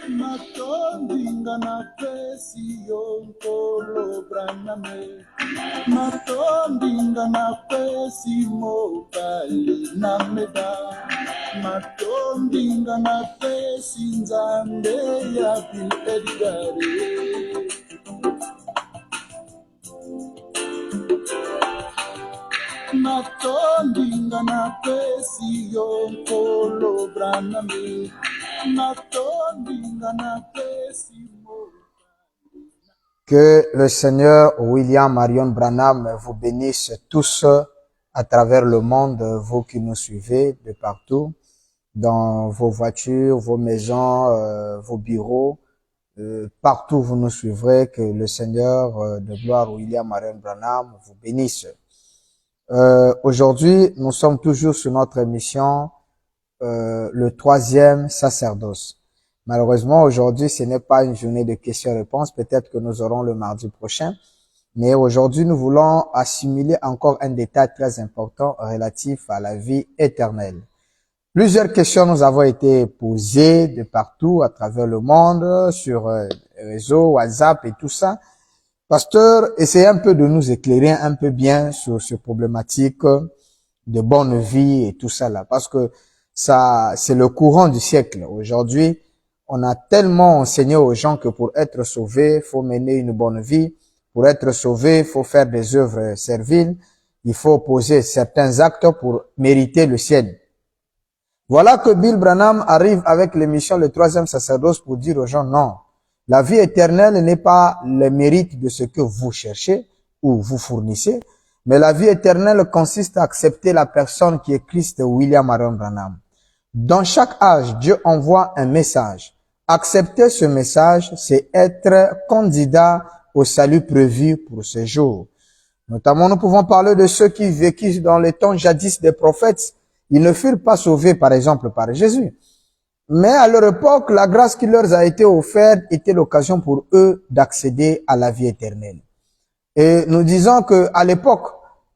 Matondinga na pesi yonkolo braname. Matondinga na pesi mokali na meda. Matondinga na pesi nzambe ya bil Edgare. Matondinga na pesi yonkolo braname. Matondinga na pesi mokali. Que le Seigneur William Marion Branham vous bénisse tous à travers le monde, vous qui nous suivez de partout, dans vos voitures, vos maisons, vos bureaux, partout où vous nous suivrez, que le Seigneur de gloire William Marion Branham vous bénisse. Aujourd'hui, nous sommes toujours sur notre émission, le troisième sacerdoce. Malheureusement, aujourd'hui, ce n'est pas une journée de questions-réponses. Peut-être que nous aurons le mardi prochain. Mais aujourd'hui, nous voulons assimiler encore un détail très important relatif à la vie éternelle. Plusieurs questions nous avons été posées de partout à travers le monde, sur les réseaux, WhatsApp et tout ça. Pasteur, essayez un peu de nous éclairer un peu bien sur ces problématiques de bonne vie et tout ça là. Parce que ça, c'est le courant du siècle. Aujourd'hui, on a tellement enseigné aux gens que pour être sauvé, faut mener une bonne vie. Pour être sauvé, faut faire des œuvres serviles. Il faut poser certains actes pour mériter le ciel. Voilà que Bill Branham arrive avec l'émission Le Troisième Sacerdoce pour dire aux gens non. La vie éternelle n'est pas le mérite de ce que vous cherchez ou vous fournissez, mais la vie éternelle consiste à accepter la personne qui est Christ William Marion Branham. Dans chaque âge, Dieu envoie un message. Accepter ce message, c'est être candidat au salut prévu pour ce jour. Notamment, nous pouvons parler de ceux qui vécurent dans les temps jadis des prophètes. Ils ne furent pas sauvés, par exemple, par Jésus. Mais à leur époque, la grâce qui leur a été offerte était l'occasion pour eux d'accéder à la vie éternelle. Et nous disons que à l'époque,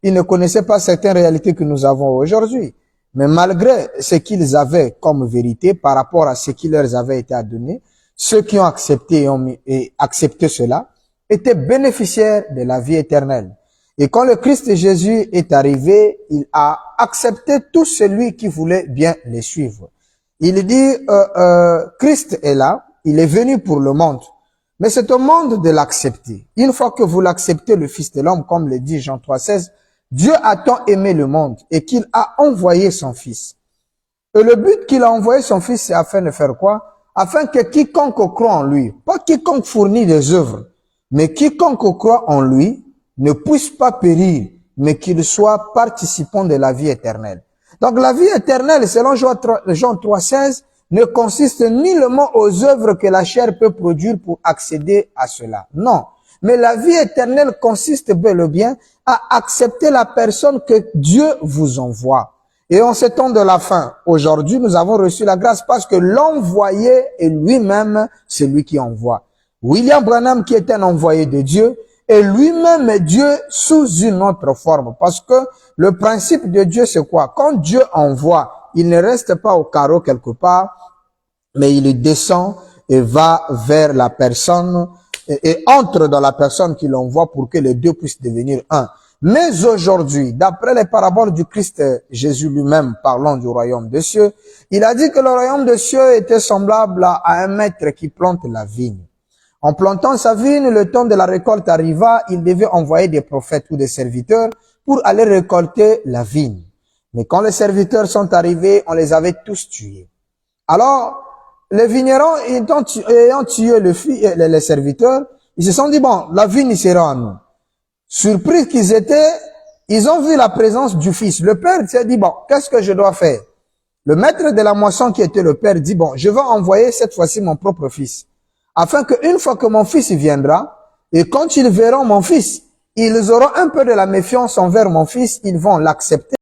ils ne connaissaient pas certaines réalités que nous avons aujourd'hui. Mais malgré ce qu'ils avaient comme vérité par rapport à ce qui leur avait été donné, ceux qui ont accepté et accepté cela étaient bénéficiaires de la vie éternelle. Et quand le Christ Jésus est arrivé, il a accepté tout celui qui voulait bien les suivre. Il dit, Christ est là, il est venu pour le monde. Mais c'est au monde de l'accepter. Une fois que vous l'acceptez, le Fils de l'homme, comme le dit Jean 3,16, Dieu a tant aimé le monde et qu'il a envoyé son Fils. Et le but qu'il a envoyé son Fils, c'est afin de faire quoi? Afin que quiconque croit en lui, pas quiconque fournit des œuvres, mais quiconque croit en lui ne puisse pas périr, mais qu'il soit participant de la vie éternelle. Donc la vie éternelle, selon Jean 3,16, ne consiste nullement aux œuvres que la chair peut produire pour accéder à cela. Non. Mais la vie éternelle consiste bel et bien à accepter la personne que Dieu vous envoie. Et en ce temps de la fin, aujourd'hui, nous avons reçu la grâce parce que l'envoyé est lui-même celui qui envoie. William Branham, qui est un envoyé de Dieu, est lui-même Dieu sous une autre forme. Parce que le principe de Dieu, c'est quoi? Quand Dieu envoie, il ne reste pas au carreau quelque part, mais il descend et va vers la personne et entre dans la personne qui l'envoie pour que les deux puissent devenir un. Mais aujourd'hui, d'après les paraboles du Christ Jésus lui-même, parlant du royaume des cieux, il a dit que le royaume des cieux était semblable à un maître qui plante la vigne. En plantant sa vigne, le temps de la récolte arriva, il devait envoyer des prophètes ou des serviteurs pour aller récolter la vigne. Mais quand les serviteurs sont arrivés, on les avait tous tués. Alors, les vignerons ayant tué les serviteurs, ils se sont dit, bon, la vigne sera à nous. Surpris qu'ils étaient, ils ont vu la présence du fils. Le père s'est dit, bon, qu'est-ce que je dois faire? Le maître de la moisson qui était le père dit, bon, je vais envoyer cette fois-ci mon propre fils. Afin qu'une fois que mon fils viendra, et quand ils verront mon fils, ils auront un peu de la méfiance envers mon fils, ils vont l'accepter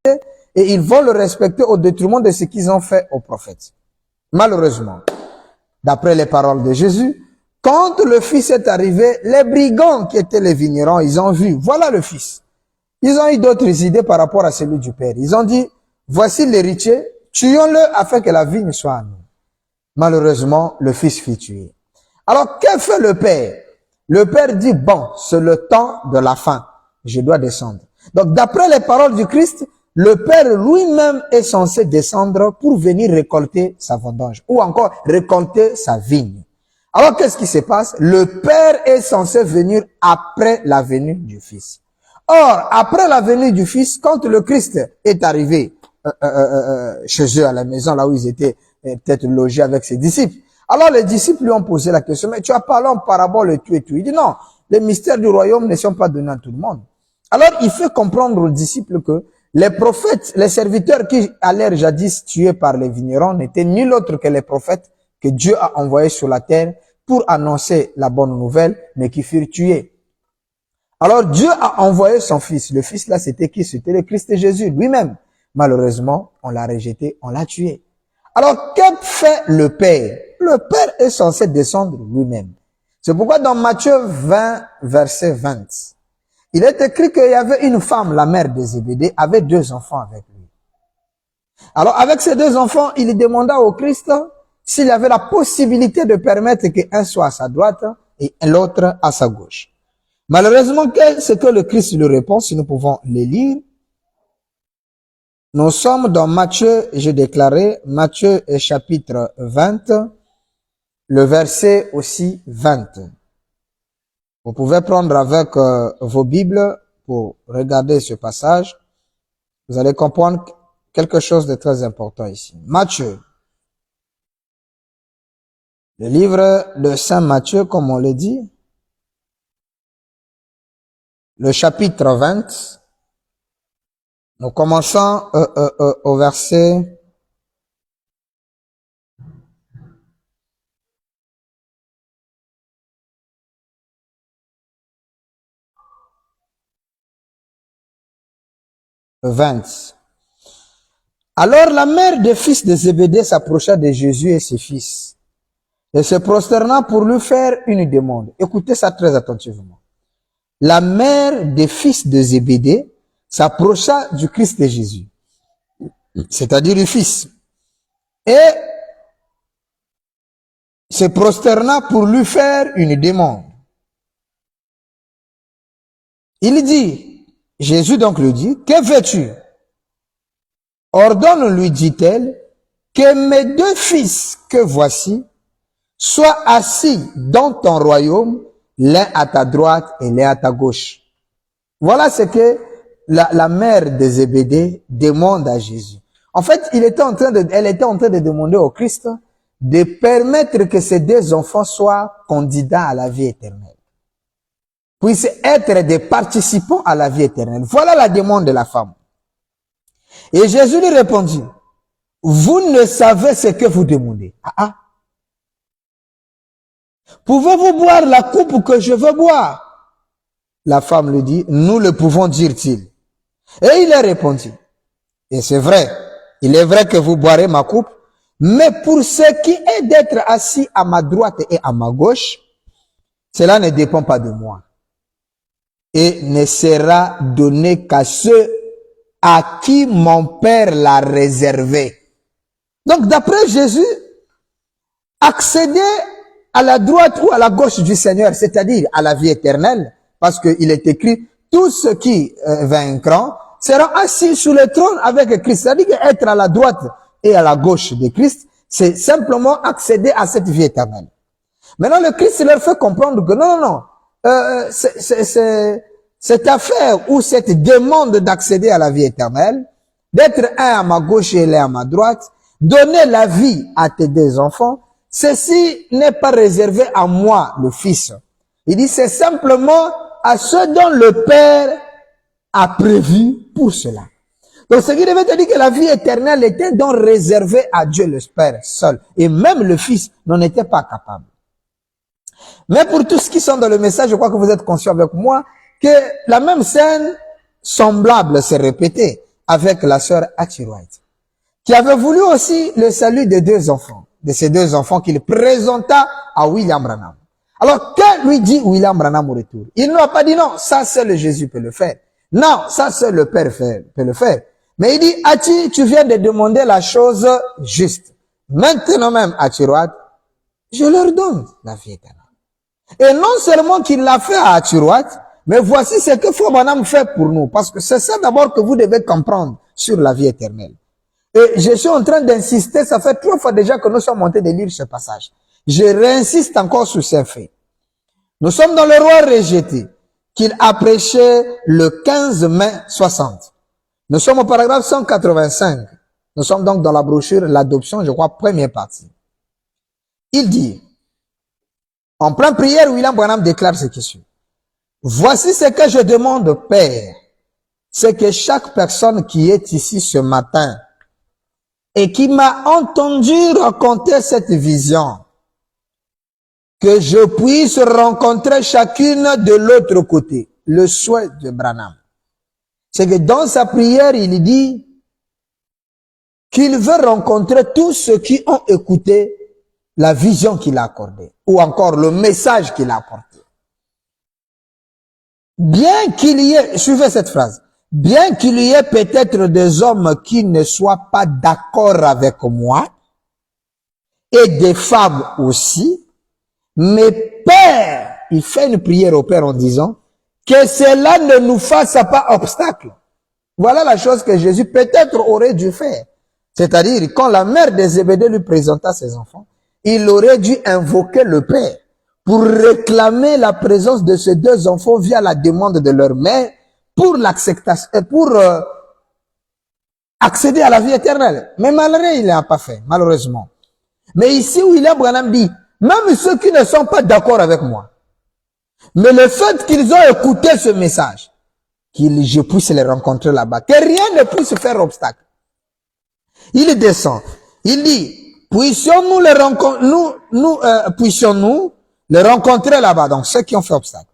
et ils vont le respecter au détriment de ce qu'ils ont fait aux prophètes. Malheureusement, d'après les paroles de Jésus, quand le fils est arrivé, les brigands qui étaient les vignerons, ils ont vu, voilà le fils. Ils ont eu d'autres idées par rapport à celui du père. Ils ont dit, voici l'héritier, tuons-le afin que la vigne soit à nous. Malheureusement, le fils fut tué. Alors, que fait le père? Le père dit, bon, c'est le temps de la fin. Je dois descendre. Donc, d'après les paroles du Christ, le père lui-même est censé descendre pour venir récolter sa vendange ou encore récolter sa vigne. Alors, qu'est-ce qui se passe? Le père est censé venir après la venue du fils. Or, après la venue du fils, quand le Christ est arrivé chez eux à la maison, là où ils étaient peut-être logés avec ses disciples, alors les disciples lui ont posé la question, mais tu as parlé en parabole et tout et tout. Il dit non, les mystères du royaume ne sont pas donnés à tout le monde. Alors, il fait comprendre aux disciples que les prophètes, les serviteurs qui allèrent jadis tués par les vignerons n'étaient nul autre que les prophètes que Dieu a envoyés sur la terre pour annoncer la bonne nouvelle, mais qui furent tués. Alors Dieu a envoyé son fils. Le fils là, c'était qui? C'était le Christ Jésus lui-même. Malheureusement, on l'a rejeté, on l'a tué. Alors, que fait le Père? Le Père est censé descendre lui-même. C'est pourquoi dans Matthieu 20, verset 20, il est écrit qu'il y avait une femme, la mère de Zébédée, avait 2 enfants avec lui. Alors, avec ces 2 enfants, il demanda au Christ s'il y avait la possibilité de permettre qu'un soit à sa droite et l'autre à sa gauche. Malheureusement, ce que le Christ lui répond, si nous pouvons les lire, nous sommes dans Matthieu, j'ai déclaré, Matthieu chapitre 20, le verset aussi 20. Vous pouvez prendre avec vos Bibles pour regarder ce passage. Vous allez comprendre quelque chose de très important ici. Matthieu. Le livre de Saint Matthieu, comme on le dit, le chapitre 20. Nous commençons au verset 20. Alors la mère des fils de Zébédée s'approcha de Jésus et ses fils et se prosterna pour lui faire une demande. Écoutez ça très attentivement. La mère des fils de Zébédée s'approcha du Christ de Jésus, c'est-à-dire du fils, et se prosterna pour lui faire une demande. Il dit, Jésus donc lui dit, que veux-tu? Ordonne, lui dit-elle, que mes 2 fils que voici soient assis dans ton royaume, l'un à ta droite et l'un à ta gauche. Voilà ce que la mère de Zébédée demande à Jésus. En fait, elle était en train de demander au Christ de permettre que ces 2 enfants soient candidats à la vie éternelle, puissent être des participants à la vie éternelle. Voilà la demande de la femme. Et Jésus lui répondit, vous ne savez ce que vous demandez. Pouvez-vous boire la coupe que je veux boire? La femme lui dit, nous le pouvons, dire-t-il. Et il a répondu, et c'est vrai, il est vrai que vous boirez ma coupe, mais pour ce qui est d'être assis à ma droite et à ma gauche, cela ne dépend pas de moi et ne sera donné qu'à ceux à qui mon Père l'a réservé. Donc, d'après Jésus, accéder à la droite ou à la gauche du Seigneur, c'est-à-dire à la vie éternelle, parce qu'il est écrit, tous ceux qui vaincront seront assis sur le trône avec Christ. C'est-à-dire qu'être à la droite et à la gauche de Christ, c'est simplement accéder à cette vie éternelle. Maintenant, le Christ leur fait comprendre que non, cette affaire ou cette demande d'accéder à la vie éternelle, d'être un à ma gauche et l'un à ma droite, donner la vie à tes 2 enfants, ceci n'est pas réservé à moi, le Fils. Il dit, c'est simplement à ceux dont le Père a prévu pour cela. Donc, ce qui devait te dire que la vie éternelle était donc réservée à Dieu le Père seul. Et même le Fils n'en était pas capable. Mais pour tous qui sont dans le message, je crois que vous êtes conscients avec moi que la même scène semblable s'est répétée avec la sœur Hattie Wright, qui avait voulu aussi le salut de 2 enfants, de ces 2 enfants qu'il présenta à William Branham. Alors, que lui dit William Branham au retour? Il n'a pas dit non, ça seul le Jésus peut le faire. Non, ça seul le Père peut le faire. Mais il dit, Hattie, tu viens de demander la chose juste. maintenant même à Tiroat, je leur donne la vie éternelle. Et non seulement qu'il l'a fait à Tiroat, mais voici ce que Frère Branham fait pour nous. Parce que c'est ça d'abord que vous devez comprendre sur la vie éternelle. Et je suis en train d'insister, ça fait 3 fois déjà que nous sommes montés de lire ce passage. Je réinsiste encore sur ces faits. Nous sommes dans le roi rejeté, qu'il a prêché le 15 mai 60. Nous sommes au paragraphe 185. Nous sommes donc dans la brochure L'adoption, je crois, première partie. Il dit, en pleine prière, William Branham déclare ce qui suit. Voici ce que je demande, Père. C'est que chaque personne qui est ici ce matin et qui m'a entendu raconter cette vision, que je puisse rencontrer chacune de l'autre côté. Le souhait de Branham. C'est que dans sa prière, il dit qu'il veut rencontrer tous ceux qui ont écouté la vision qu'il a accordée, ou encore le message qu'il a apporté. Bien qu'il y ait, suivez cette phrase, bien qu'il y ait peut-être des hommes qui ne soient pas d'accord avec moi, et des femmes aussi, mais Père, il fait une prière au Père en disant que cela ne nous fasse pas obstacle. Voilà la chose que Jésus peut-être aurait dû faire. C'est-à-dire, quand la mère de Zébédée lui présenta ses enfants, il aurait dû invoquer le Père pour réclamer la présence de ces 2 enfants via la demande de leur mère pour l'acceptation, pour accéder à la vie éternelle. Mais malheureusement, il n'a pas fait, malheureusement. Mais ici, William Branham dit, même ceux qui ne sont pas d'accord avec moi, mais le fait qu'ils ont écouté ce message, je puisse les rencontrer là-bas, que rien ne puisse faire obstacle. Il descend, il dit, puissions-nous les rencontrer, puissions-nous les rencontrer là-bas, donc ceux qui ont fait obstacle.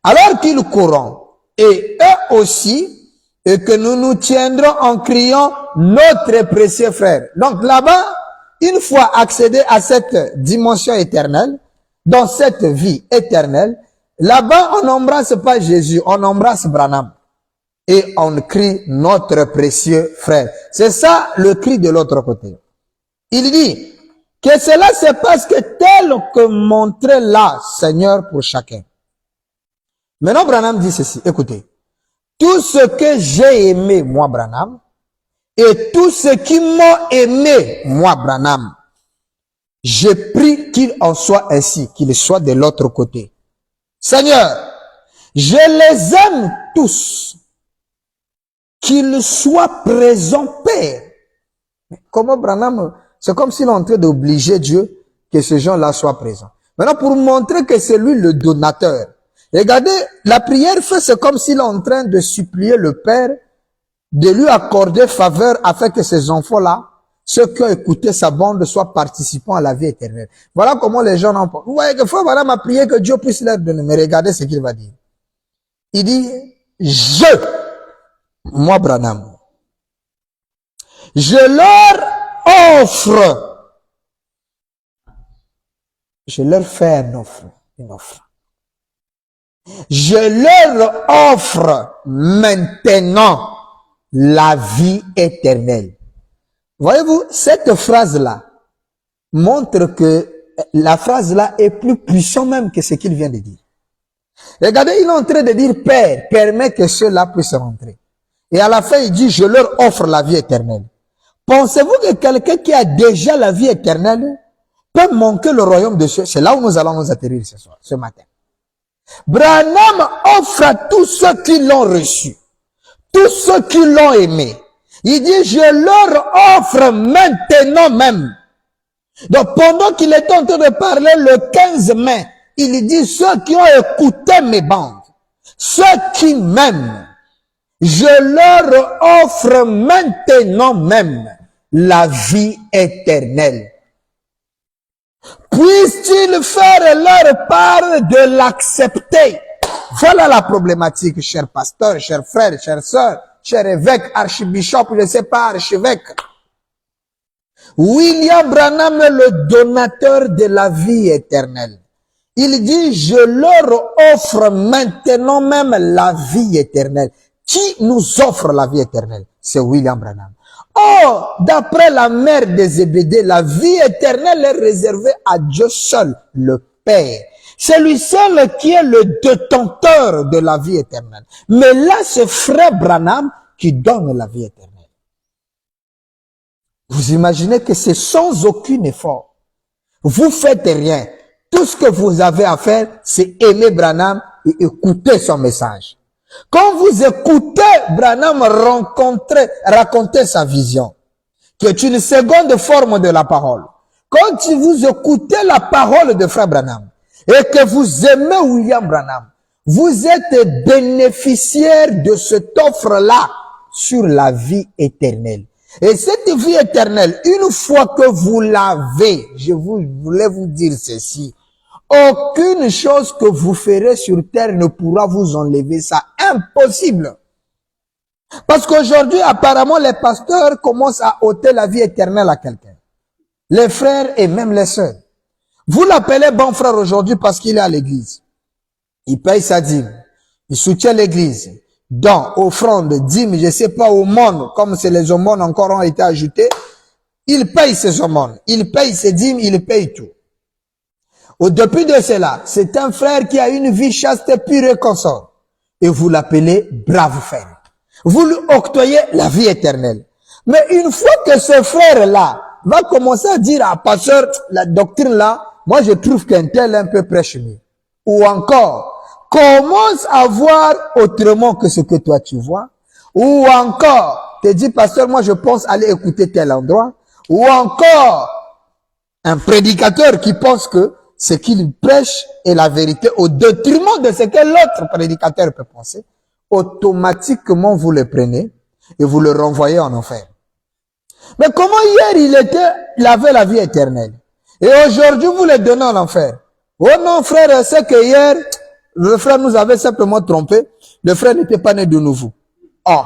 Alors qu'ils courront, et eux aussi, et que nous nous tiendrons en criant notre précieux frère. Donc là-bas, une fois accédé à cette dimension éternelle, dans cette vie éternelle, là-bas, on n'embrasse pas Jésus, on embrasse Branham. Et on crie notre précieux frère. C'est ça le cri de l'autre côté. Il dit que cela se passe que tel que montré là, Seigneur, pour chacun. Maintenant, Branham dit ceci, écoutez. Tout ce que j'ai aimé, moi, Branham, et tout ce qui m'ont aimé, moi, Branham, j'ai pris qu'il en soit ainsi, qu'il soit de l'autre côté. Seigneur, je les aime tous, qu'ils soient présents, Père. Comment Branham, c'est comme s'il est en train d'obliger Dieu que ces gens-là soient présents. Maintenant, pour montrer que c'est lui le donateur, regardez, la prière fait, c'est comme s'il est en train de supplier le Père de lui accorder faveur afin que ces enfants-là, ceux qui ont écouté sa bande, soient participants à la vie éternelle. Voilà comment les gens en parlent. Vous voyez que Frère Branham a prié que Dieu puisse leur donner. Mais regardez ce qu'il va dire. Il dit, moi Branham, je leur offre, je leur fais une offre. Je leur offre maintenant la vie éternelle. Voyez-vous, cette phrase-là montre que la phrase-là est plus puissante même que ce qu'il vient de dire. Regardez, il est en train de dire, Père, permets que ceux-là puissent rentrer. Et à la fin, il dit, je leur offre la vie éternelle. Pensez-vous que quelqu'un qui a déjà la vie éternelle peut manquer le royaume de Dieu? C'est là où nous allons nous atterrir ce soir, ce matin. Branham offre à tous ceux qui l'ont reçu, tous ceux qui l'ont aimé. Il dit, je leur offre maintenant même. Donc, pendant qu'il est en train de parler le 15 mai, il dit, ceux qui ont écouté mes bandes, ceux qui m'aiment, je leur offre maintenant même la vie éternelle. Puissent-ils faire leur part de l'accepter? Voilà la problématique, chers pasteurs, chers frères, chères sœurs, chers évêques, archibishop, je ne sais pas, archevêque. William Branham est le donateur de la vie éternelle. Il dit, je leur offre maintenant même la vie éternelle. Qui nous offre la vie éternelle? C'est William Branham. Oh, d'après la mère des Zébédée, la vie éternelle est réservée à Dieu seul, le Père. C'est lui seul qui est le détenteur de la vie éternelle. Mais là, c'est frère Branham qui donne la vie éternelle. Vous imaginez que c'est sans aucun effort. Vous faites rien. Tout ce que vous avez à faire, c'est aimer Branham et écouter son message. Quand vous écoutez Branham raconter sa vision, qui est une seconde forme de la parole, quand vous écoutez la parole de frère Branham et que vous aimez William Branham, vous êtes bénéficiaire de cette offre-là sur la vie éternelle. Et cette vie éternelle, une fois que vous l'avez, je voulais vous dire ceci, aucune chose que vous ferez sur terre ne pourra vous enlever ça. Impossible. Parce qu'aujourd'hui, apparemment, les pasteurs commencent à ôter la vie éternelle à quelqu'un. Les frères et même les sœurs. Vous l'appelez bon frère aujourd'hui parce qu'il est à l'église. Il paye sa dîme. Il soutient l'église. Dons, offrande, dîme, je sais pas, aumône, comme c'est les aumônes encore ont été ajoutées. Il paye ses aumônes. Il paye ses dîmes, il paye tout. Au début de cela, c'est un frère qui a une vie chaste, pure et consort. Et vous l'appelez brave frère. Vous lui octroyez la vie éternelle. Mais une fois que ce frère-là va commencer à dire à pasteur, la doctrine là, moi je trouve qu'un tel un peu prêche mieux. Ou encore, commence à voir autrement que ce que toi tu vois. Ou encore, te dit pasteur, moi je pense aller écouter tel endroit. Ou encore, un prédicateur qui pense que ce qu'il prêche est la vérité au détriment de ce que l'autre prédicateur peut penser. Automatiquement, vous le prenez et vous le renvoyez en enfer. Mais comment hier il avait la vie éternelle et aujourd'hui vous le donnez en enfer? Oh non frère, c'est que hier, le frère nous avait simplement trompé. Le frère n'était pas né de nouveau. Oh.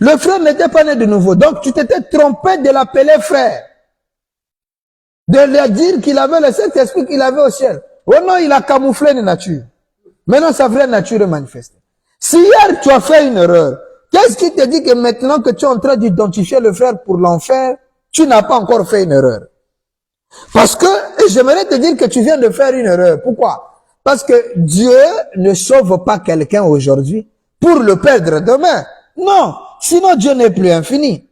Le frère n'était pas né de nouveau. Donc tu t'étais trompé de l'appeler frère. De lui dire qu'il avait le Saint-Esprit qu'il avait au ciel. Oh non, il a camouflé une nature. Maintenant, sa vraie nature est manifestée. Si hier, tu as fait une erreur, qu'est-ce qui te dit que maintenant que tu es en train d'identifier le frère pour l'enfer, tu n'as pas encore fait une erreur? Parce que, j'aimerais te dire que tu viens de faire une erreur. Pourquoi? Parce que Dieu ne sauve pas quelqu'un aujourd'hui pour le perdre demain. Non, sinon Dieu n'est plus infini.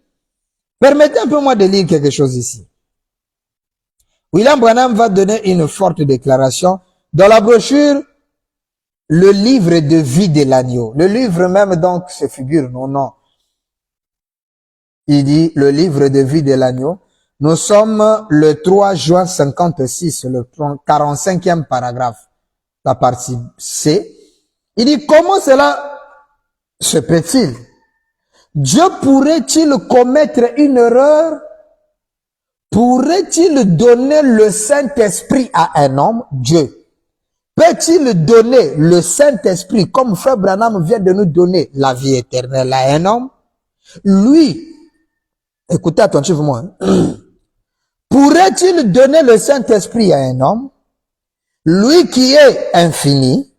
Permettez un peu moi de lire quelque chose ici. William Branham va donner une forte déclaration dans la brochure Le livre de vie de l'agneau. Le livre même donc se figure, non. Il dit le livre de vie de l'agneau. Nous sommes le 3 juin 56, le 45e paragraphe, la partie C. Il dit comment cela se peut-il? Dieu pourrait-il commettre une erreur? Pourrait-il donner le Saint-Esprit à un homme? Dieu. Peut-il donner le Saint-Esprit, comme frère Branham vient de nous donner la vie éternelle à un homme? Lui, écoutez attentivement, pourrait-il donner le Saint-Esprit à un homme? Lui qui est infini,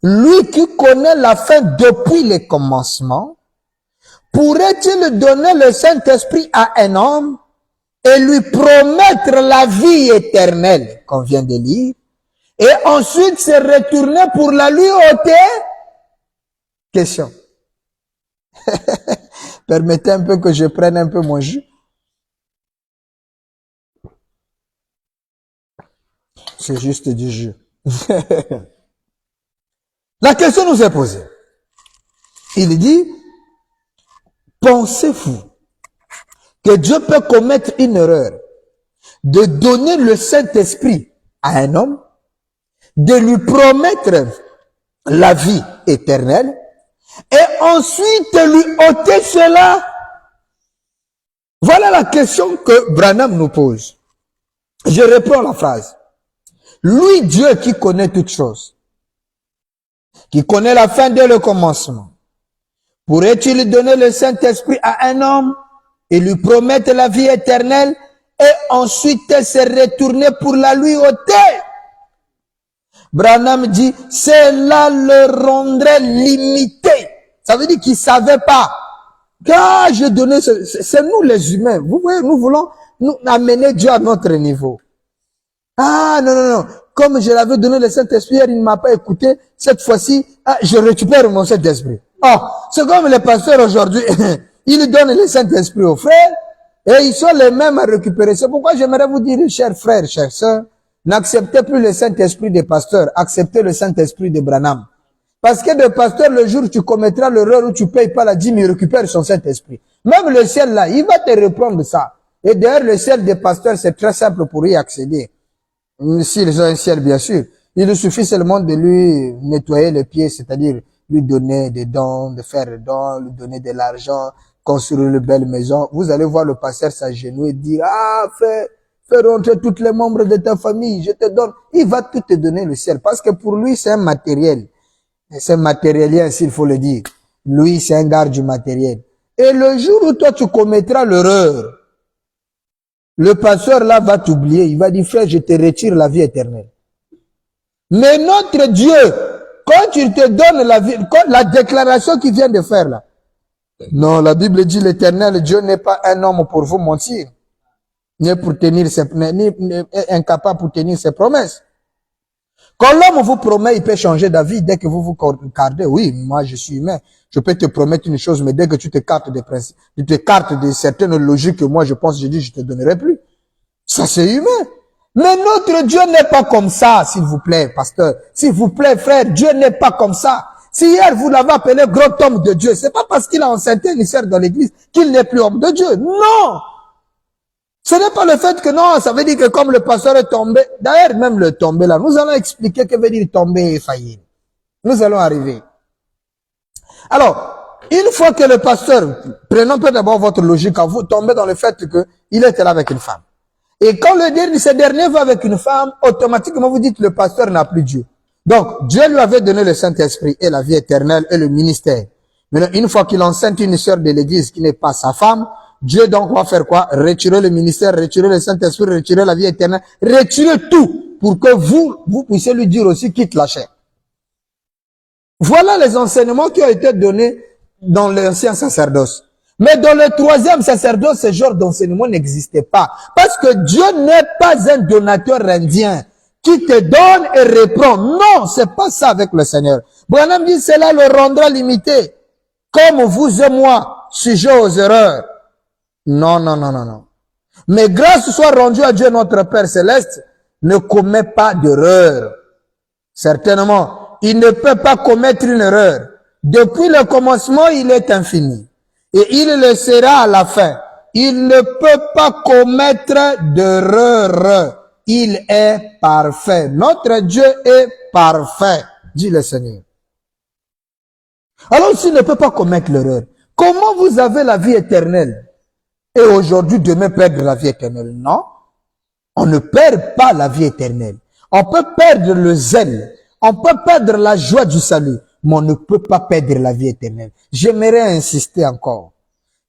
lui qui connaît la fin depuis le commencement, pourrait-il donner le Saint-Esprit à un homme et lui promettre la vie éternelle qu'on vient de lire, et ensuite se retourner pour la lui ôter? Question. Permettez un peu que je prenne un peu mon jus. C'est juste du jus. La question nous est posée. Il dit, pensez-vous que Dieu peut commettre une erreur de donner le Saint-Esprit à un homme, de lui promettre la vie éternelle, et ensuite lui ôter cela? Voilà la question que Branham nous pose. Je reprends la phrase. Lui, Dieu qui connaît toutes choses, qui connaît la fin dès le commencement, pourrait-il donner le Saint-Esprit à un homme et lui promettre la vie éternelle et ensuite se retourner pour la lui ôter? Branham dit, cela le rendrait limité. Ça veut dire qu'il ne savait pas. Car j'ai donné, c'est nous les humains. Vous voyez, nous voulons nous amener Dieu à notre niveau. Ah, non, non, non. Comme je l'avais donné le Saint-Esprit, il ne m'a pas écouté. Cette fois-ci, je récupère mon Saint-Esprit. Oh, c'est comme les pasteurs aujourd'hui. Ils donnent le Saint-Esprit aux frères et ils sont les mêmes à récupérer. C'est pourquoi j'aimerais vous dire, chers frères, chers sœurs, n'acceptez plus le Saint-Esprit des pasteurs, acceptez le Saint-Esprit de Branham. Parce que le pasteur, le jour où tu commettras l'erreur où tu payes pas la dîme, il récupère son Saint-Esprit. Même le ciel là, il va te reprendre ça. Et d'ailleurs, le ciel des pasteurs, c'est très simple pour y accéder. S'ils ont un ciel, bien sûr. Il suffit seulement de lui nettoyer les pieds, c'est-à-dire lui donner des dons, de faire des dons, lui donner de l'argent, construire une belle maison. Vous allez voir le pasteur s'agenouiller et dire, ah, fais rentrer tous les membres de ta famille, je te donne. Il va tout te donner le ciel. Parce que pour lui, c'est un matériel. C'est matérielien, s'il faut le dire. Lui, c'est un garde du matériel. Et le jour où toi, tu commettras l'erreur, le pasteur là va t'oublier. Il va dire, frère, je te retire la vie éternelle. Mais notre Dieu, quand il te donne la vie, la déclaration qu'il vient de faire là. Non, la Bible dit l'éternel Dieu n'est pas un homme pour vous mentir. Ni pour tenir ni incapable pour tenir ses promesses. Quand l'homme vous promet, il peut changer d'avis dès que vous vous cardez. Oui, moi je suis humain. Je peux te promettre une chose, mais dès que tu t'écartes des principes, tu t'écartes de certaines logiques que moi je pense, je dis, je te donnerai plus. Ça c'est humain. Mais notre Dieu n'est pas comme ça, s'il vous plaît, pasteur. S'il vous plaît, frère, Dieu n'est pas comme ça. Si hier vous l'avez appelé grand homme de Dieu, c'est pas parce qu'il a enseigné une sœur dans l'église qu'il n'est plus homme de Dieu. Non! Ce n'est pas le fait que non, ça veut dire que comme le pasteur est tombé, d'ailleurs même le tombé là, nous allons expliquer que veut dire tomber et faillir. Nous allons arriver. Alors, une fois que le pasteur, prenons peu d'abord votre logique, quand vous tombez dans le fait que il était là avec une femme. Et quand ce dernier va avec une femme, automatiquement vous dites le pasteur n'a plus Dieu. Donc, Dieu lui avait donné le Saint-Esprit et la vie éternelle et le ministère. Maintenant, une fois qu'il enseigne une sœur de l'église qui n'est pas sa femme, Dieu donc va faire quoi? Retirer le ministère, retirer le Saint-Esprit, retirer la vie éternelle, retirer tout pour que vous puissiez lui dire aussi quitte la chair. Voilà les enseignements qui ont été donnés dans l'ancien sacerdoce. Mais dans le troisième sacerdoce, ce genre d'enseignement n'existait pas. Parce que Dieu n'est pas un donateur indien qui te donne et reprend. Non, c'est pas ça avec le Seigneur. Branham dit, cela le rendra limité. Comme vous et moi, sujet aux erreurs. Non, non, non, non, non. Mais grâce soit rendue à Dieu notre Père Céleste, ne commet pas d'erreur. Certainement, il ne peut pas commettre une erreur. Depuis le commencement, il est infini. Et il le sera à la fin. Il ne peut pas commettre d'erreur. Il est parfait. Notre Dieu est parfait, dit le Seigneur. Alors s'il ne peut pas commettre l'erreur, comment vous avez la vie éternelle? Et aujourd'hui, demain, perdre la vie éternelle? Non. On ne perd pas la vie éternelle. On peut perdre le zèle. On peut perdre la joie du salut. Mais on ne peut pas perdre la vie éternelle. J'aimerais insister encore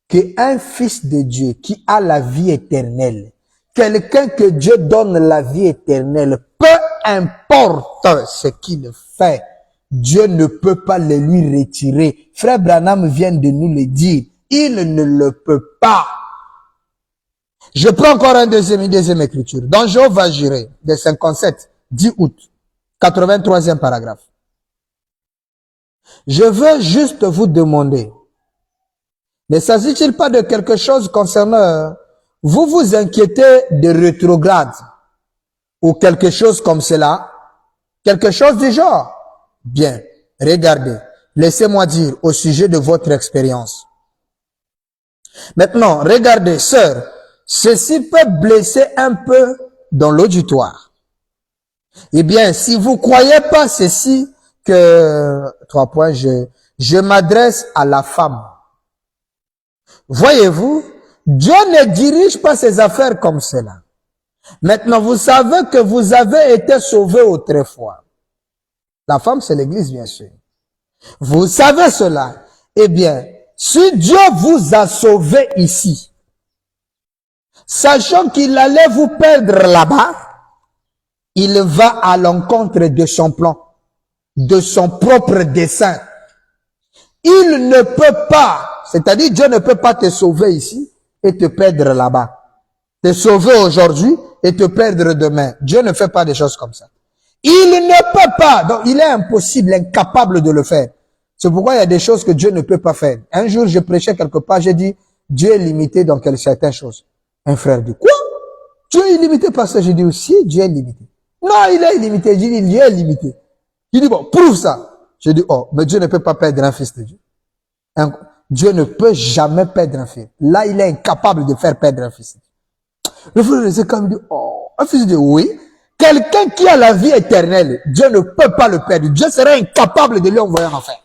qu'un fils de Dieu qui a la vie éternelle, quelqu'un que Dieu donne la vie éternelle, peu importe ce qu'il fait, Dieu ne peut pas le lui retirer. Frère Branham vient de nous le dire. Il ne le peut pas. Je prends encore une deuxième écriture. Dans Job va jurer, de 57, 10 août, 83e paragraphe. Je veux juste vous demander, ne s'agit-il pas de quelque chose concernant, vous vous inquiétez de rétrograde ou quelque chose comme cela? Quelque chose du genre? Bien, regardez, laissez-moi dire au sujet de votre expérience. Maintenant, regardez, sœur, ceci peut blesser un peu dans l'auditoire. Eh bien, si vous croyez pas ceci, que, 3 points, je m'adresse à la femme. Voyez-vous, Dieu ne dirige pas ses affaires comme cela. Maintenant, vous savez que vous avez été sauvés autrefois. La femme, c'est l'église, bien sûr. Vous savez cela. Eh bien, si Dieu vous a sauvés ici, sachant qu'il allait vous perdre là-bas, il va à l'encontre de son plan, de son propre dessein. Il ne peut pas C'est-à-dire, Dieu ne peut pas te sauver ici et te perdre là-bas. Te sauver aujourd'hui et te perdre demain. Dieu ne fait pas des choses comme ça. Il ne peut pas. Donc, il est impossible, incapable de le faire. C'est pourquoi il y a des choses que Dieu ne peut pas faire. Un jour, je prêchais quelque part, j'ai dit, Dieu est limité dans certaines choses. Un frère dit, quoi? Dieu est illimité par ça. J'ai dit, aussi, Dieu est limité. Non, il est illimité. J'ai dit, Dieu est limité. Il dit, bon, prouve ça. J'ai dit, oh, mais Dieu ne peut pas perdre un fils de Dieu. Dieu ne peut jamais perdre un fils. Là, il est incapable de faire perdre un fils. Le frère c'est comme dit, oh, un fils de Dieu, oui. Quelqu'un qui a la vie éternelle, Dieu ne peut pas le perdre. Dieu serait incapable de lui envoyer en enfer.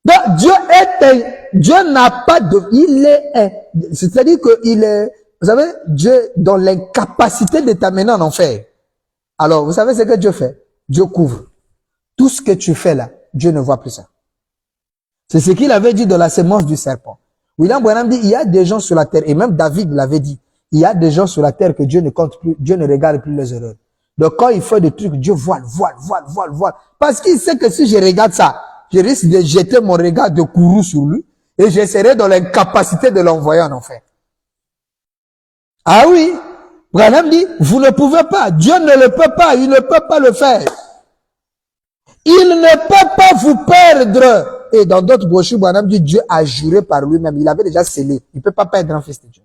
Donc, Dieu n'a pas de, c'est-à-dire qu'il est, vous savez, Dieu dans l'incapacité de t'amener en enfer. Alors, vous savez ce que Dieu fait? Dieu couvre. Tout ce que tu fais là, Dieu ne voit plus ça. C'est ce qu'il avait dit dans la sémence du serpent. William Branham dit, il y a des gens sur la terre, et même David l'avait dit, il y a des gens sur la terre que Dieu ne compte plus, Dieu ne regarde plus les erreurs. Donc quand il fait des trucs, Dieu voile. Parce qu'il sait que si je regarde ça, je risque de jeter mon regard de courroux sur lui, et je serai dans l'incapacité de l'envoyer en enfer. Ah oui, Branham dit, vous ne pouvez pas, Dieu ne le peut pas, il ne peut pas le faire. Il ne peut pas vous perdre. Et dans d'autres brochures, Branham dit, Dieu a juré par lui-même. Il avait déjà scellé. Il ne peut pas perdre un fils de Dieu.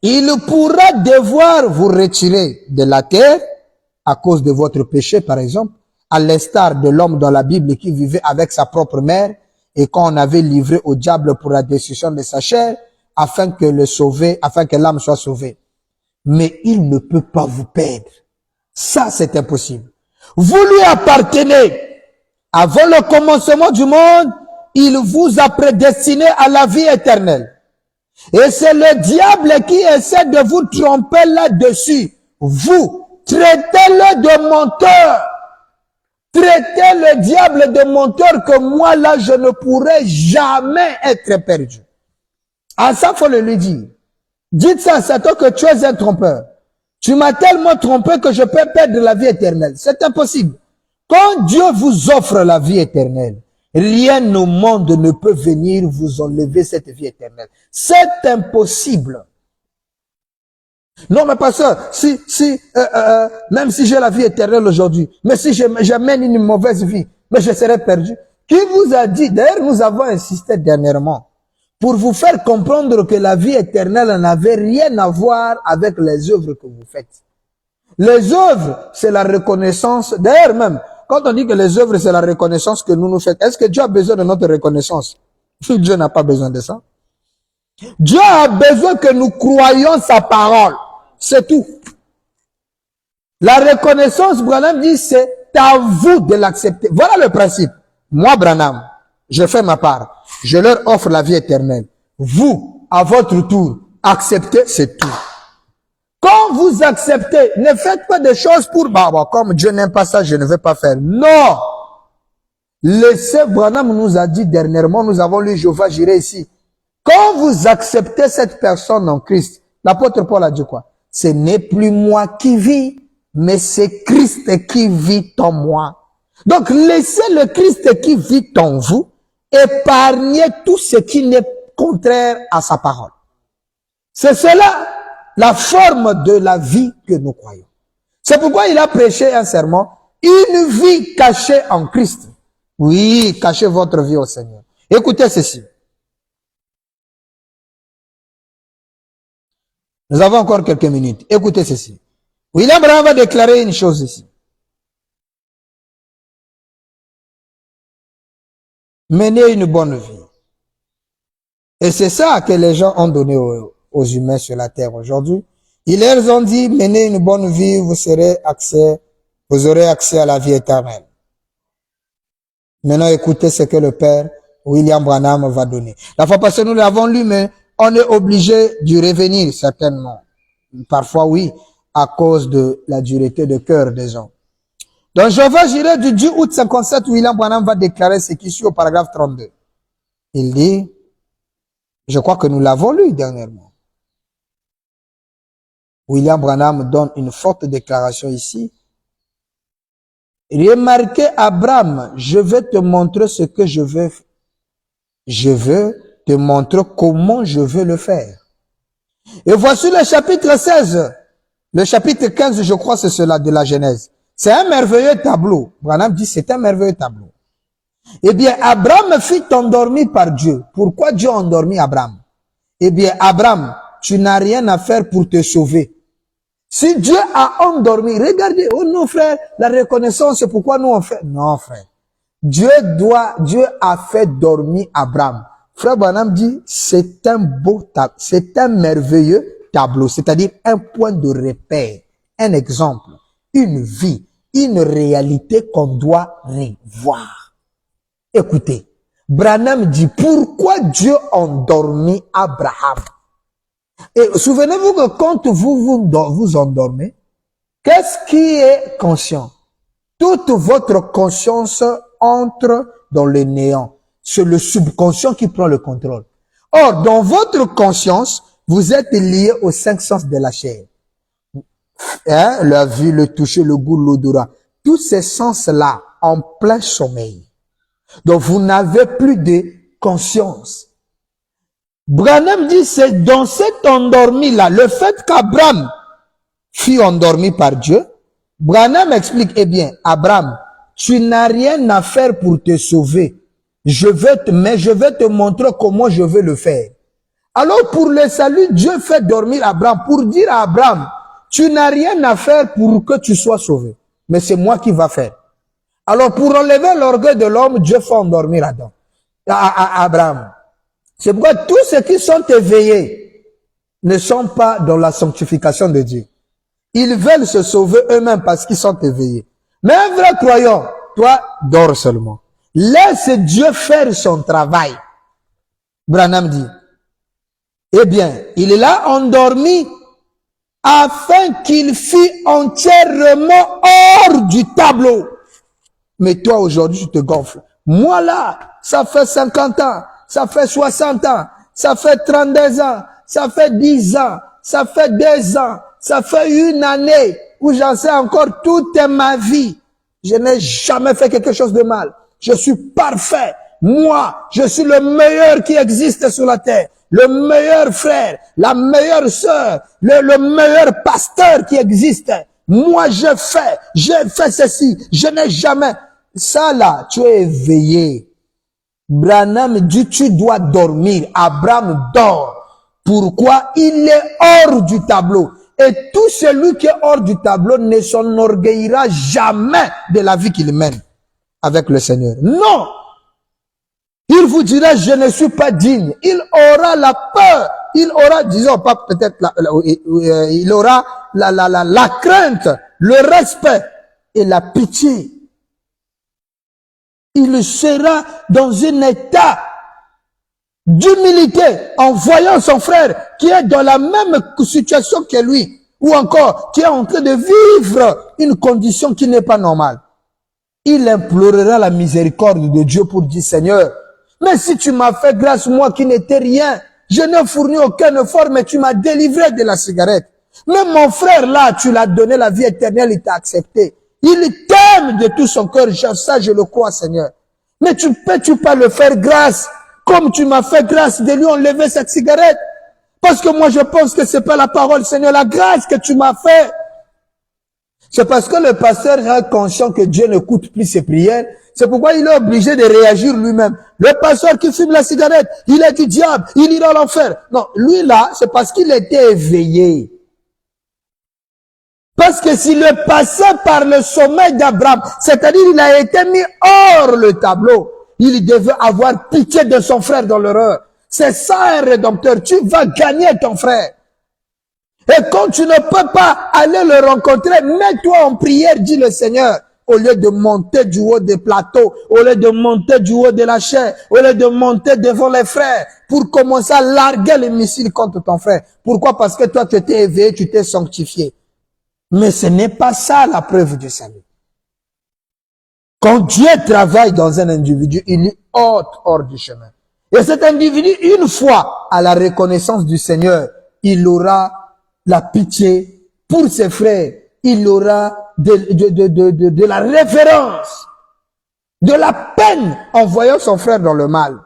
Il pourra devoir vous retirer de la terre à cause de votre péché, par exemple, à l'instar de l'homme dans la Bible qui vivait avec sa propre mère et qu'on avait livré au diable pour la destruction de sa chair afin que l'âme soit sauvée. Mais il ne peut pas vous perdre. Ça, c'est impossible. Vous lui appartenez. Avant le commencement du monde, il vous a prédestiné à la vie éternelle. Et c'est le diable qui essaie de vous tromper là-dessus. Vous, traitez-le de menteur. Traitez le diable de menteur que moi là, je ne pourrai jamais être perdu. À ça, faut le lui dire. Dites ça à Satan que tu es un trompeur. Tu m'as tellement trompé que je peux perdre la vie éternelle. C'est impossible. Quand Dieu vous offre la vie éternelle, rien au monde ne peut venir vous enlever cette vie éternelle. C'est impossible. Non, mais pasteur, même si j'ai la vie éternelle aujourd'hui, mais si j'amène une mauvaise vie, mais je serai perdu. Qui vous a dit? D'ailleurs, nous avons insisté dernièrement pour vous faire comprendre que la vie éternelle n'avait rien à voir avec les œuvres que vous faites. Les œuvres, c'est la reconnaissance. D'ailleurs même, quand on dit que les œuvres, c'est la reconnaissance que nous faisons, est-ce que Dieu a besoin de notre reconnaissance? Dieu n'a pas besoin de ça. Dieu a besoin que nous croyions sa parole. C'est tout. La reconnaissance, Branham dit, c'est à vous de l'accepter. Voilà le principe. Moi, Branham, je fais ma part. Je leur offre la vie éternelle. Vous, à votre tour, acceptez, c'est tout. Quand vous acceptez, ne faites pas des choses pour, comme Dieu n'aime pas ça, je ne vais pas faire. Non! Laissez, Branham nous a dit dernièrement, nous avons lu Jéhovah Jireh ici. Quand vous acceptez cette personne en Christ, l'apôtre Paul a dit quoi? Ce n'est plus moi qui vis, mais c'est Christ qui vit en moi. Donc, laissez le Christ qui vit en vous épargner tout ce qui n'est contraire à sa parole. C'est cela la forme de la vie que nous croyons. C'est pourquoi il a prêché un sermon, une vie cachée en Christ. Oui, cachez votre vie au Seigneur. Écoutez ceci. Nous avons encore quelques minutes. Écoutez ceci. William Branham va déclarer une chose ici. Menez une bonne vie. Et c'est ça que les gens ont donné aux humains sur la terre aujourd'hui. Ils leur ont dit, menez une bonne vie, vous aurez accès à la vie éternelle. Maintenant, écoutez ce que le Père William Branham va donner. La fois passée, nous l'avons lu, mais on est obligé d'y revenir, certainement. Parfois, oui, à cause de la dureté de cœur des gens. Donc, Jéhovah Jireh du 10 août 57, William Branham va déclarer ce qui suit au paragraphe 32. Il dit, je crois que nous l'avons lu dernièrement. William Branham donne une forte déclaration ici. Remarquez, Abraham, je vais te montrer ce que je vais Je veux te montrer comment je veux le faire. Et voici le chapitre 16. Le chapitre 15, je crois, c'est cela de la Genèse. C'est un merveilleux tableau. Branham dit, c'est un merveilleux tableau. Eh bien, Abraham fut endormi par Dieu. Pourquoi Dieu a endormi Abraham? Eh bien, Abraham, tu n'as rien à faire pour te sauver. Si Dieu a endormi, regardez, oh non frère, la reconnaissance, c'est pourquoi nous on fait. Non frère. Dieu a fait dormir Abraham. Frère Branham dit, c'est un beau tableau, c'est un merveilleux tableau, c'est-à-dire un point de repère, un exemple, une vie, une réalité qu'on doit revoir. Écoutez, Branham dit, pourquoi Dieu endormit Abraham? Et souvenez-vous que quand vous endormez, qu'est-ce qui est conscient? Toute votre conscience entre dans le néant. C'est le subconscient qui prend le contrôle. Or, dans votre conscience, vous êtes lié aux 5 sens de la chair. Hein? La vue, le toucher, le goût, l'odorat. Tous ces sens-là en plein sommeil. Donc, vous n'avez plus de conscience. Branham dit, c'est dans cet endormi-là, le fait qu'Abraham fut endormi par Dieu, Branham explique, eh bien, Abraham, tu n'as rien à faire pour te sauver. Mais je vais te montrer comment je vais le faire. Alors, pour le salut, Dieu fait dormir Abraham pour dire à Abraham, tu n'as rien à faire pour que tu sois sauvé. Mais c'est moi qui va faire. Alors, pour enlever l'orgueil de l'homme, Dieu fait endormir Adam, Abraham. C'est pourquoi tous ceux qui sont éveillés ne sont pas dans la sanctification de Dieu. Ils veulent se sauver eux-mêmes parce qu'ils sont éveillés. Mais un vrai croyant, toi, dors seulement. Laisse Dieu faire son travail. Branham dit, eh bien, il l'a endormi afin qu'il fût entièrement hors du tableau. Mais toi, aujourd'hui, tu te gonfles. Moi, là, ça fait 50 ans, ça fait 60 ans, ça fait 32 ans, ça fait 10 ans, ça fait 2 ans, ça fait 1 année où j'en sais encore toute ma vie. Je n'ai jamais fait quelque chose de mal. Je suis parfait. Moi, je suis le meilleur qui existe sur la terre. Le meilleur frère, la meilleure sœur, le meilleur pasteur qui existe. Moi, j'ai fait ceci. Je n'ai jamais. Ça là, tu es éveillé. Branham dit, tu dois dormir. Abraham dort. Pourquoi? Il est hors du tableau. Et tout celui qui est hors du tableau ne s'enorgueillira jamais de la vie qu'il mène avec le Seigneur. Non! Il vous dira, je ne suis pas digne. Il aura la peur. Il aura, disons pas peut-être, il aura la crainte, le respect et la pitié. Il sera dans un état d'humilité en voyant son frère qui est dans la même situation que lui, ou encore qui est en train de vivre une condition qui n'est pas normale. Il implorera la miséricorde de Dieu pour dire, Seigneur, mais si tu m'as fait grâce, moi qui n'étais rien, je n'ai fourni aucun effort, mais tu m'as délivré de la cigarette. Mais mon frère là, tu l'as donné la vie éternelle, il t'a accepté. Il t'aime de tout son cœur, ça je le crois, Seigneur. Mais tu peux pas le faire grâce, comme tu m'as fait grâce de lui enlever cette cigarette. Parce que moi je pense que c'est pas la parole, Seigneur, la grâce que tu m'as fait. C'est parce que le pasteur est conscient que Dieu n'écoute plus ses prières. C'est pourquoi il est obligé de réagir lui-même. Le pasteur qui fume la cigarette, il est du diable, il ira à l'enfer. Non, lui là, c'est parce qu'il était éveillé. Parce que s'il est passé par le sommeil d'Abraham, c'est-à-dire il a été mis hors le tableau, il devait avoir pitié de son frère dans l'erreur. C'est ça un rédempteur, tu vas gagner ton frère. Et quand tu ne peux pas aller le rencontrer, mets-toi en prière, dit le Seigneur. Au lieu de monter du haut des plateaux, au lieu de monter du haut de la chair, au lieu de monter devant les frères, pour commencer à larguer les missiles contre ton frère. Pourquoi? Parce que toi, tu t'es éveillé, tu t'es sanctifié. Mais ce n'est pas ça la preuve du salut. Quand Dieu travaille dans un individu, il est hors du chemin. Et cet individu, une fois à la reconnaissance du Seigneur, il aura la pitié pour ses frères. Il aura de la révérence, de la peine en voyant son frère dans le mal.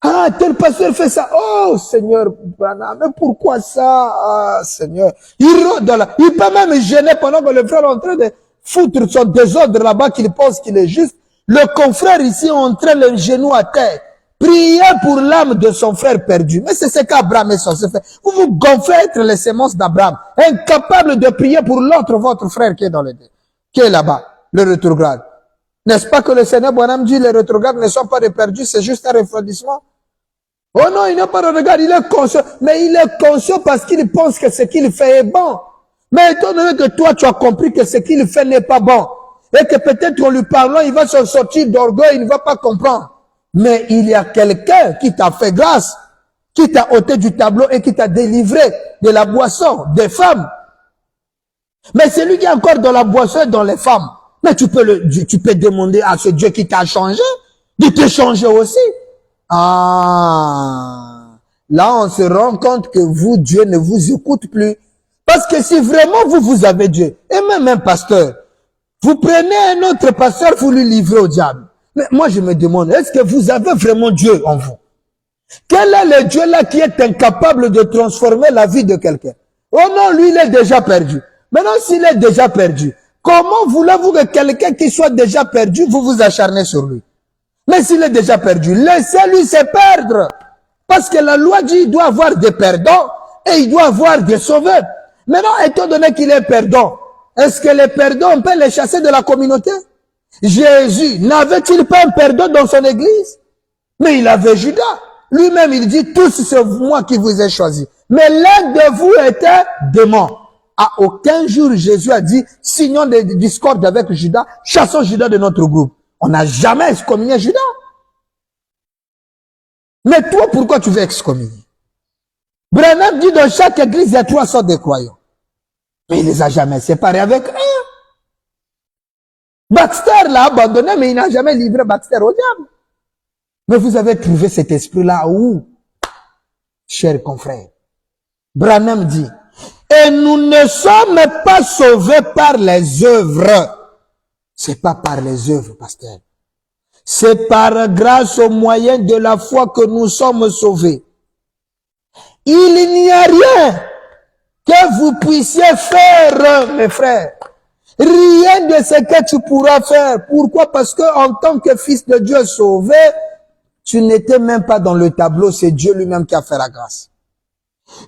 Ah, tel pasteur fait ça. Oh, Seigneur, mais pourquoi ça? Ah, Seigneur. Il rôde là. Il peut même gêner pendant que le frère est en train de foutre son désordre là-bas, qu'il pense qu'il est juste. Le confrère ici entraîne le genou à terre. Priez pour l'âme de son frère perdu. Mais c'est ce qu'Abraham et son frère. Vous vous gonflez être les semences d'Abraham. Incapable de prier pour l'autre, votre frère qui est dans le qui est là-bas, le rétrograde. N'est-ce pas que le Seigneur Bonhomme dit les rétrogrades ne sont pas des perdus, c'est juste un refroidissement? Oh non, il n'a pas de regard, il est conscient. Mais il est conscient parce qu'il pense que ce qu'il fait est bon. Mais étant donné que toi, tu as compris que ce qu'il fait n'est pas bon, et que peut-être en lui parlant, il va se sortir d'orgueil, il ne va pas comprendre. Mais il y a quelqu'un qui t'a fait grâce, qui t'a ôté du tableau et qui t'a délivré de la boisson, des femmes. Mais c'est lui qui est encore dans la boisson et dans les femmes. Mais tu peux demander à ce Dieu qui t'a changé, de te changer aussi. Ah, là on se rend compte que vous, Dieu ne vous écoute plus. Parce que si vraiment vous avez Dieu, et même un pasteur, vous prenez un autre pasteur, vous lui livrez au diable. Mais moi je me demande, est-ce que vous avez vraiment Dieu en vous? Quel est le Dieu là qui est incapable de transformer la vie de quelqu'un? Oh non, lui il est déjà perdu. Maintenant s'il est déjà perdu, comment voulez-vous que quelqu'un qui soit déjà perdu, vous vous acharnez sur lui? Mais s'il est déjà perdu, laissez-lui se perdre. Parce que la loi dit qu'il doit avoir des perdants et il doit avoir des sauveurs. Maintenant, étant donné qu'il est perdant, est-ce que les perdants, on peut les chasser de la communauté? Jésus, n'avait-il pas un perdant dans son église? Mais il avait Judas. Lui-même, il dit, tous c'est moi qui vous ai choisi. Mais l'un de vous était démon. À aucun jour, Jésus a dit, signons des discordes avec Judas, chassons Judas de notre groupe. On n'a jamais excommunié Judas. Mais toi, pourquoi tu veux excommunier? Branham dit dans chaque église, il y a 3 sortes de croyants. Mais il les a jamais séparés avec un. Baxter l'a abandonné, mais il n'a jamais livré Baxter au diable. Mais vous avez trouvé cet esprit-là où? Chers confrères. Branham dit, et nous ne sommes pas sauvés par les œuvres. C'est pas par les œuvres, pasteur. C'est par grâce au moyen de la foi que nous sommes sauvés. Il n'y a rien que vous puissiez faire, mes frères. Rien de ce que tu pourras faire. Pourquoi? Parce que en tant que fils de Dieu sauvé, tu n'étais même pas dans le tableau. C'est Dieu lui-même qui a fait la grâce.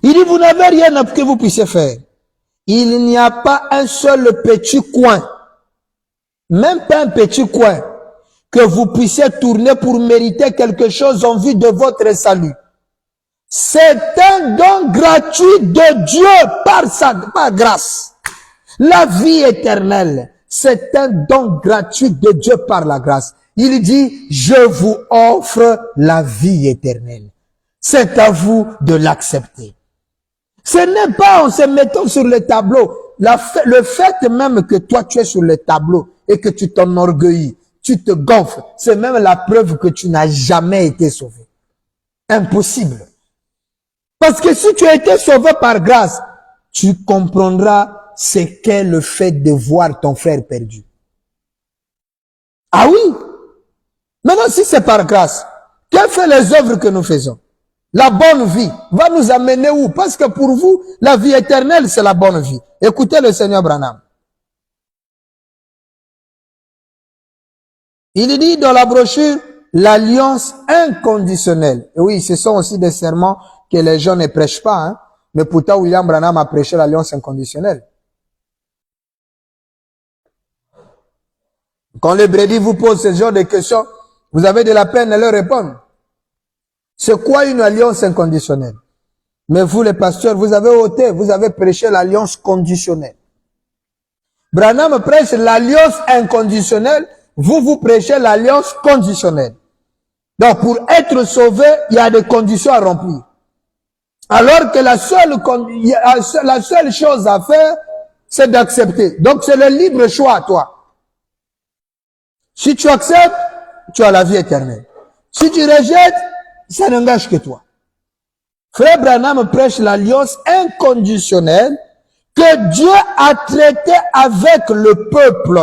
Il dit, vous n'avez rien que vous puissiez faire. Il n'y a pas un seul petit coin, même pas un petit coin, que vous puissiez tourner pour mériter quelque chose en vue de votre salut. C'est un don gratuit de Dieu par grâce. La vie éternelle, c'est un don gratuit de Dieu par la grâce. Il dit, je vous offre la vie éternelle. C'est à vous de l'accepter. Ce n'est pas en se mettant sur le tableau. Le fait même que toi tu es sur le tableau et que tu t'enorgueillis, tu te gonfles, c'est même la preuve que tu n'as jamais été sauvé. Impossible. Parce que si tu as été sauvé par grâce, tu comprendras ce qu'est le fait de voir ton frère perdu. Ah oui. Maintenant, si c'est par grâce, quelles sont les œuvres que nous faisons? La bonne vie va nous amener où? Parce que pour vous, la vie éternelle, c'est la bonne vie. Écoutez le Seigneur Branham. Il dit dans la brochure, l'alliance inconditionnelle. Et oui, ce sont aussi des serments que les gens ne prêchent pas. Hein? Mais pourtant, William Branham a prêché l'alliance inconditionnelle. Quand les brebis vous posent ce genre de questions, vous avez de la peine à leur répondre. C'est quoi une alliance inconditionnelle? Mais vous, les pasteurs, vous avez ôté, vous avez prêché l'alliance conditionnelle. Branham prêche l'alliance inconditionnelle, vous prêchez l'alliance conditionnelle. Donc, pour être sauvé, il y a des conditions à remplir. Alors que la seule chose à faire, c'est d'accepter. Donc, c'est le libre choix à toi. Si tu acceptes, tu as la vie éternelle. Si tu rejettes, ça n'engage que toi. Frère Branham prêche l'alliance inconditionnelle que Dieu a traitée avec le peuple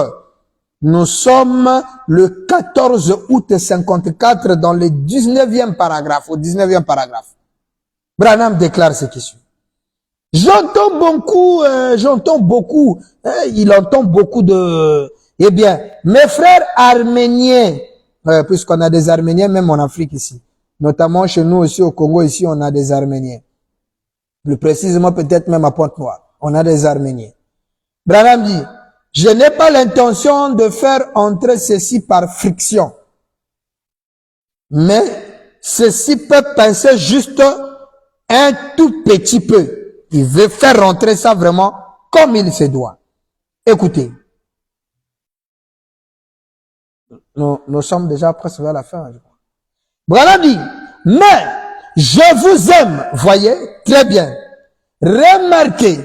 Nous sommes le 14 août 54 dans le 19e paragraphe, au 19e paragraphe. Branham déclare ce qui suit. J'entends beaucoup, il entend beaucoup de... Eh bien, mes frères arméniens, puisqu'on a des Arméniens même en Afrique ici, notamment chez nous aussi au Congo, ici on a des Arméniens. Plus précisément peut-être même à Pointe-Noire, on a des Arméniens. Branham dit, je n'ai pas l'intention de faire entrer ceci par friction. Mais ceci peut penser juste un tout petit peu. Il veut faire rentrer ça vraiment comme il se doit. Écoutez. Nous sommes déjà presque vers la fin, je crois. Branham dit, mais je vous aime, voyez, très bien. Remarquez,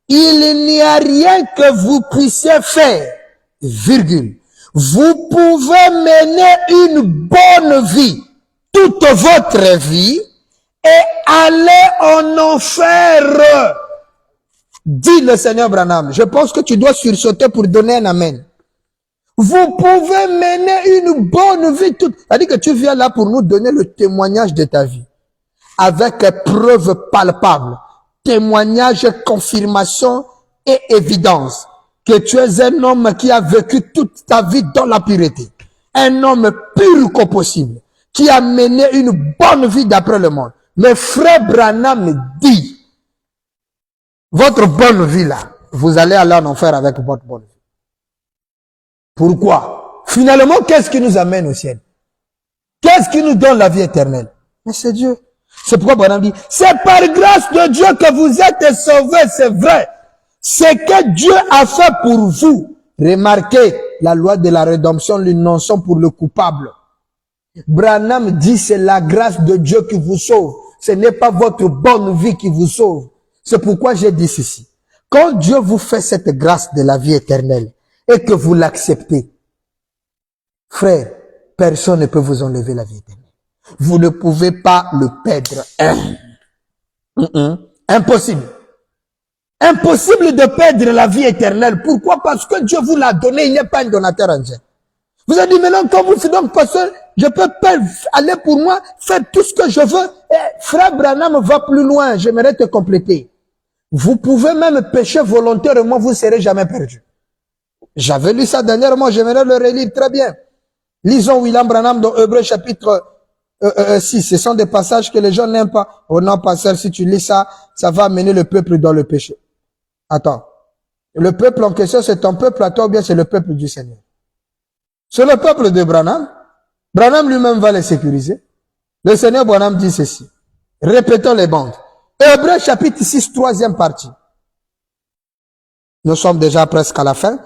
il n'y a rien que vous puissiez faire, virgule. Vous pouvez mener une bonne vie, toute votre vie, et aller en enfer. Dit le Seigneur Branham. Je pense que tu dois sursauter pour donner un amen. Vous pouvez mener une bonne vie toute. C'est-à-dire que tu viens là pour nous donner le témoignage de ta vie. Avec preuves palpables. Témoignage, confirmation et évidence. Que tu es un homme qui a vécu toute ta vie dans la pureté. Un homme pur qu'au possible. Qui a mené une bonne vie d'après le monde. Mais frère Branham dit, votre bonne vie là, vous allez aller en enfer avec votre bonne vie. Pourquoi? Finalement, qu'est-ce qui nous amène au ciel? Qu'est-ce qui nous donne la vie éternelle? Mais c'est Dieu. C'est pourquoi Branham dit, c'est par grâce de Dieu que vous êtes sauvés, c'est vrai. Ce que Dieu a fait pour vous. Remarquez, la loi de la rédemption, l'énonçant pour le coupable. Branham dit, c'est la grâce de Dieu qui vous sauve. Ce n'est pas votre bonne vie qui vous sauve. C'est pourquoi j'ai dit ceci. Quand Dieu vous fait cette grâce de la vie éternelle et que vous l'acceptez, frère, personne ne peut vous enlever la vie éternelle. Vous ne pouvez pas le perdre. Impossible. Impossible de perdre la vie éternelle. Pourquoi? Parce que Dieu vous l'a donné, il n'est pas un donateur indien. Vous avez dit, maintenant, quand vous faites donc, pasteur, je peux pas aller pour moi, faire tout ce que je veux. Et frère Branham va plus loin, j'aimerais te compléter. Vous pouvez même pécher volontairement, vous ne serez jamais perdu. J'avais lu ça dernièrement, j'aimerais le relire très bien. Lisons William Branham dans Hébreux chapitre 6. Ce sont des passages que les gens n'aiment pas. Oh non, pasteur, si tu lis ça, ça va amener le peuple dans le péché. Attends. Le peuple en question, c'est ton peuple à toi ou bien c'est le peuple du Seigneur? C'est le peuple de Branham. Branham lui-même va les sécuriser. Le Seigneur Branham dit ceci. Répétons les bandes. Hébreux chapitre 6, troisième partie. Nous sommes déjà presque à la fin.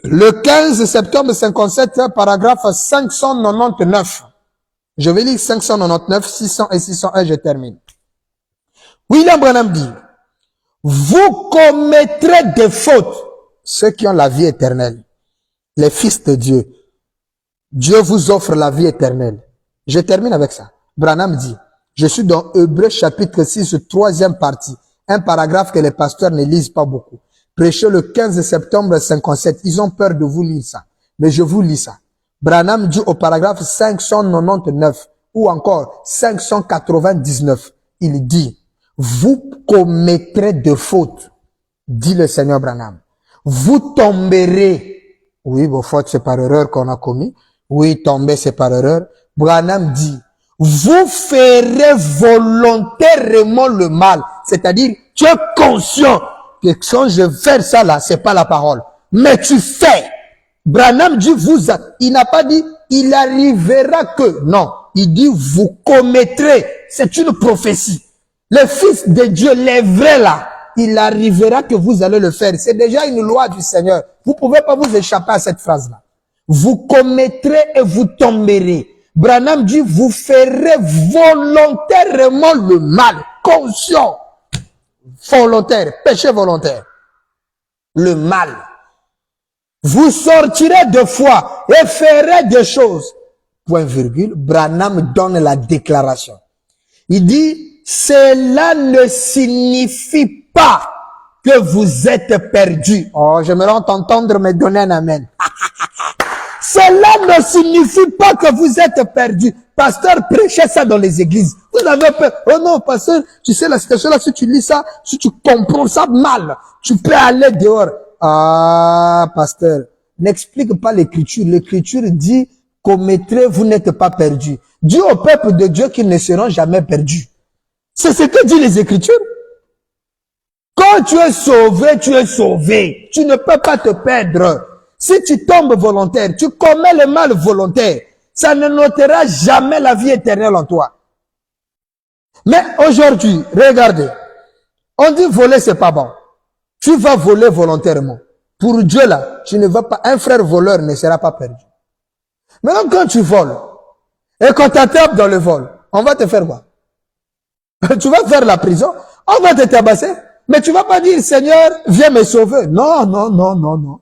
Le 15 septembre 57, paragraphe 599. Je vais lire 599, 600 et 601, je termine. William Branham dit, vous commettrez des fautes, ceux qui ont la vie éternelle, les fils de Dieu. Dieu vous offre la vie éternelle. Je termine avec ça. Branham dit, je suis dans Hébreux chapitre 6, troisième partie, un paragraphe que les pasteurs ne lisent pas beaucoup. Prêché le 15 septembre 57. Ils ont peur de vous lire ça. Mais je vous lis ça. Branham dit au paragraphe 599 ou encore 599. Il dit, vous commettrez de fautes, dit le Seigneur Branham. Vous tomberez. Oui, vos fautes, c'est par erreur qu'on a commis. Oui, tomber, c'est par erreur. Branham dit, vous ferez volontairement le mal. C'est-à-dire, tu es conscient que quand je fais ça là, c'est pas la parole. Mais tu fais. Branham dit, il n'a pas dit, il arrivera que. Non. Il dit, vous commettrez. C'est une prophétie. Le Fils de Dieu, les vrais là, il arrivera que vous allez le faire. C'est déjà une loi du Seigneur. Vous pouvez pas vous échapper à cette phrase là. Vous commettrez et vous tomberez. Branham dit, vous ferez volontairement le mal. Conscient. Volontaire, péché volontaire. Le mal. Vous sortirez de foi et ferez des choses. Point virgule. Branham donne la déclaration. Il dit, cela ne signifie pas que vous êtes perdu. Oh, j'aimerais t'entendre me donner un amen. cela ne signifie pas que vous êtes perdu. Pasteur, prêchez ça dans les églises. Vous avez peur. Oh non, pasteur, tu sais la situation là, si tu lis ça, si tu comprends ça mal, tu peux aller dehors. Ah, pasteur, n'explique pas l'écriture. L'écriture dit, commettrez, vous n'êtes pas perdu. Dis au peuple de Dieu qu'ils ne seront jamais perdus. C'est ce que disent les écritures. Quand tu es sauvé, tu es sauvé. Tu ne peux pas te perdre. Si tu tombes volontaire, tu commets le mal volontaire, ça ne notera jamais la vie éternelle en toi. Mais aujourd'hui, regardez, on dit voler, c'est pas bon. Tu vas voler volontairement. Pour Dieu là, tu ne vas pas, un frère voleur ne sera pas perdu. Maintenant, quand tu voles, et qu'on t'attrape dans le vol, on va te faire quoi? Tu vas faire la prison, on va te tabasser, mais tu vas pas dire, Seigneur, viens me sauver. Non, non, non, non, non.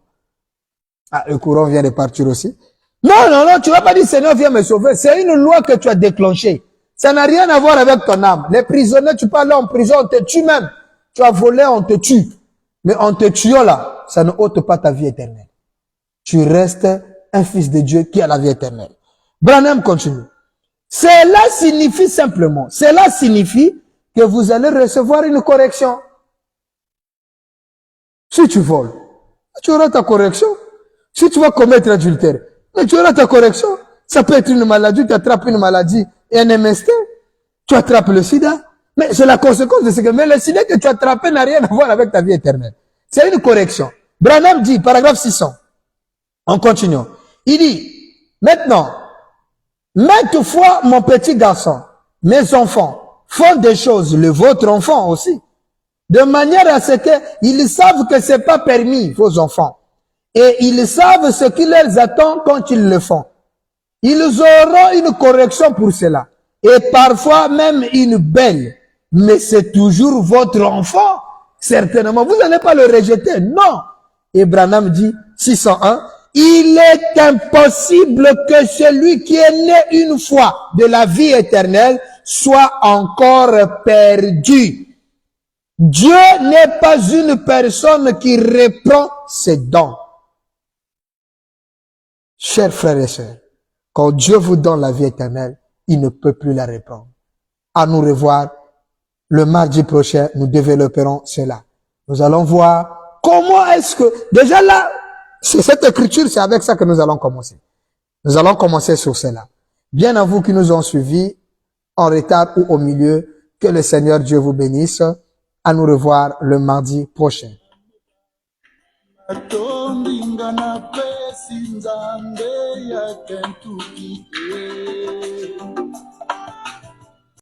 Ah, le courant vient de partir aussi. Non, non, non, tu vas pas dire, Seigneur, viens me sauver. C'est une loi que tu as déclenchée. Ça n'a rien à voir avec ton âme. Les prisonniers, tu peux aller en prison, on te tue même. Tu as volé, on te tue. Mais en te tuant là, ça ne ôte pas ta vie éternelle. Tu restes un fils de Dieu qui a la vie éternelle. Branham continue. Cela signifie simplement, cela signifie que vous allez recevoir une correction. Si tu voles, tu auras ta correction. Si tu vas commettre l'adultère, mais tu auras ta correction. Ça peut être une maladie, tu attrapes une maladie et un MST, tu attrapes le sida. Mais c'est la conséquence de ce que, mais le sida que tu as attrapé n'a rien à voir avec ta vie éternelle. C'est une correction. Branham dit, paragraphe 600, en continuant, il dit, maintenant, maintes fois, mon petit garçon, mes enfants, font des choses, le vôtre enfant aussi, de manière à ce qu'ils savent que c'est pas permis, vos enfants. Et ils savent ce qui les attend quand ils le font. Ils auront une correction pour cela. Et parfois même une belle. Mais c'est toujours votre enfant. Certainement. Vous n'allez pas le rejeter. Non. Et Branham dit, 601, il est impossible que celui qui est né une fois de la vie éternelle soit encore perdu. Dieu n'est pas une personne qui reprend ses dons. Chers frères et sœurs, quand Dieu vous donne la vie éternelle, il ne peut plus la reprendre. À nous revoir. Le mardi prochain, nous développerons cela. Nous allons voir comment est-ce que... Déjà là, c'est cette écriture, c'est avec ça que nous allons commencer. Nous allons commencer sur cela. Bien à vous qui nous ont suivis, en retard ou au milieu, que le Seigneur Dieu vous bénisse. À nous revoir le mardi prochain. Atondingana pesi nzambe ya kentuki